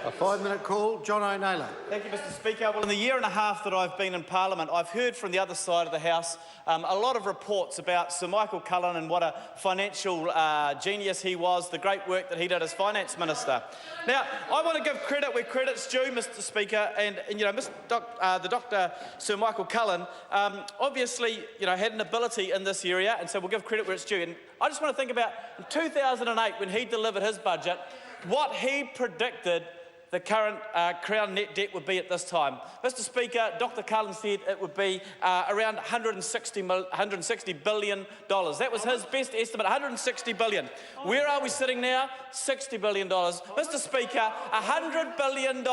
A 5-minute call, John O'Naylor. Thank you, Mr Speaker. Well, in the year and a half that I've been in Parliament, I've heard from the other side of the House a lot of reports about Sir Michael Cullen and what a financial genius he was, the great work that he did as Finance Minister. Now, I want to give credit where credit's due, Mr Speaker, and the Dr Sir Michael Cullen obviously had an ability in this area, and so we'll give credit where it's due. And I just want to think about in 2008 when he delivered his budget, what he predicted the current Crown net debt would be at this time. Mr Speaker, Dr Cullen said it would be around $160 billion. That was his best estimate, $160 billion. Where are we sitting now? $60 billion. Mr Speaker, $100 billion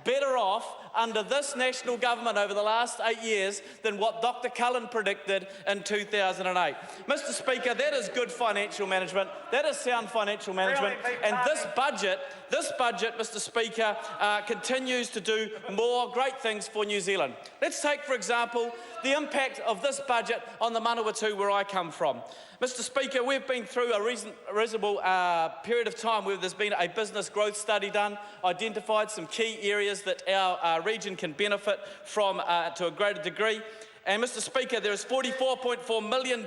better off under this national government over the last 8 years than what Dr Cullen predicted in 2008. Mr Speaker, that is good financial management, that is sound financial management, and this budget, Mr Speaker, continues to do more great things for New Zealand. Let's take, for example, the impact of this budget on the Manawatu where I come from. Mr Speaker, we've been through a reasonable period of time where there's been a business growth study done, identified some key areas that our region can benefit from to a greater degree. And Mr Speaker, there is $44.4 million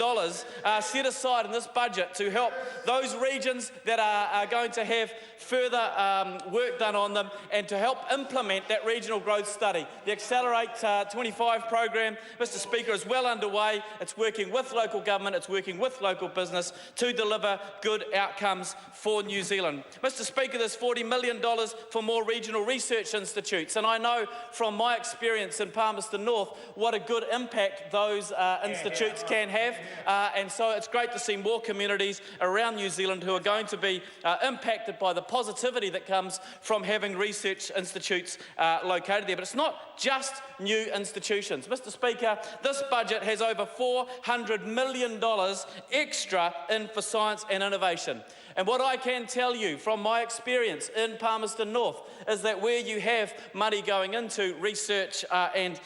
set aside in this budget to help those regions that are going to have further work done on them and to help implement that regional growth study. The Accelerate 25 program, Mr Speaker, is well underway. It's working with local government, it's working with local business to deliver good outcomes for New Zealand. Mr Speaker, there's $40 million for more regional research institutes, and I know from my experience in Palmerston North what a good impact those institutes can have, and so it's great to see more communities around New Zealand who are going to be impacted by the positivity that comes from having research institutes located there. But it's not just new institutions. Mr Speaker, this budget has over $400 million extra in for science and innovation. And what I can tell you from my experience in Palmerston North is that where you have money going into research and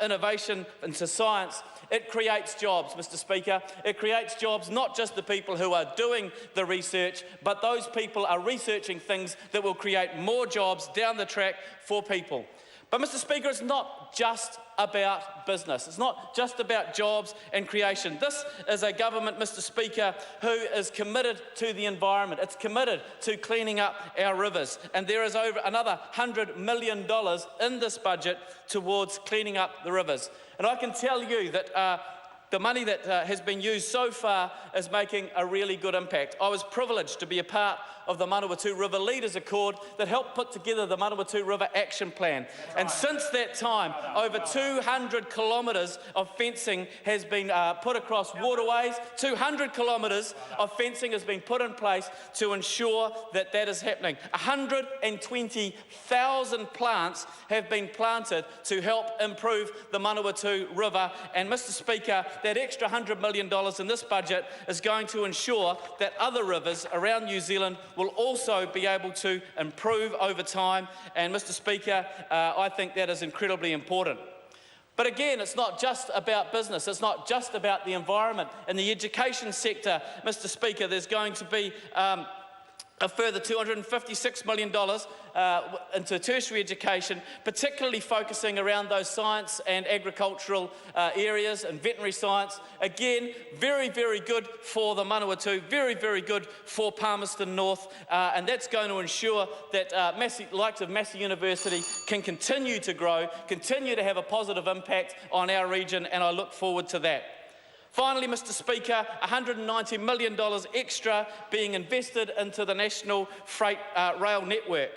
innovation, into science, it creates jobs, Mr Speaker. It creates jobs, not just the people who are doing the research, but those people are researching things that will create more jobs down the track for people. But Mr Speaker, it's not just about business. It's not just about jobs and creation. This is a government, Mr Speaker, who is committed to the environment. It's committed to cleaning up our rivers. And there is over another $100 million in this budget towards cleaning up the rivers. And I can tell you that the money that has been used so far is making a really good impact. I was privileged to be a part of the Manawatu River Leaders Accord that helped put together the Manawatu River Action Plan. And since that time, over 200 kilometres of fencing has been put across waterways. 200 kilometres of fencing has been put in place to ensure that that is happening. 120,000 plants have been planted to help improve the Manawatu River. And Mr Speaker, that extra $100 million in this budget is going to ensure that other rivers around New Zealand will also be able to improve over time. And Mr Speaker, I think that is incredibly important. But again, it's not just about business, it's not just about the environment. In the education sector, Mr Speaker, there's going to be a further $256 million into tertiary education, particularly focusing around those science and agricultural areas and veterinary science. Again, very, very good for the Manawatu, very, very good for Palmerston North, and that's going to ensure that likes of Massey University can continue to grow, continue to have a positive impact on our region, and I look forward to that. Finally, Mr Speaker, $190 million extra being invested into the National Freight Rail Network.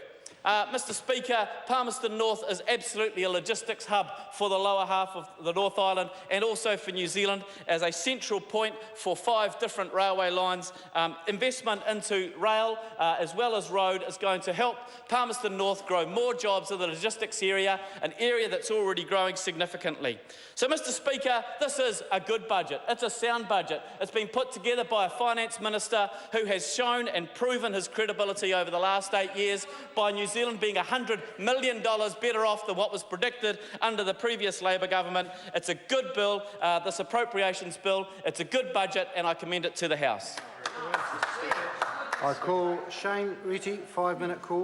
Mr Speaker, Palmerston North is absolutely a logistics hub for the lower half of the North Island and also for New Zealand as a central point for 5 different railway lines. Investment into rail as well as road is going to help Palmerston North grow more jobs in the logistics area, an area that's already growing significantly. So, Mr Speaker, this is a good budget. It's a sound budget. It's been put together by a finance minister who has shown and proven his credibility over the last 8 years by New Zealand being $100 million better off than what was predicted under the previous Labor government. It's a good bill, this appropriations bill. It's a good budget, and I commend it to the House. I call Shane Reti, 5-minute call.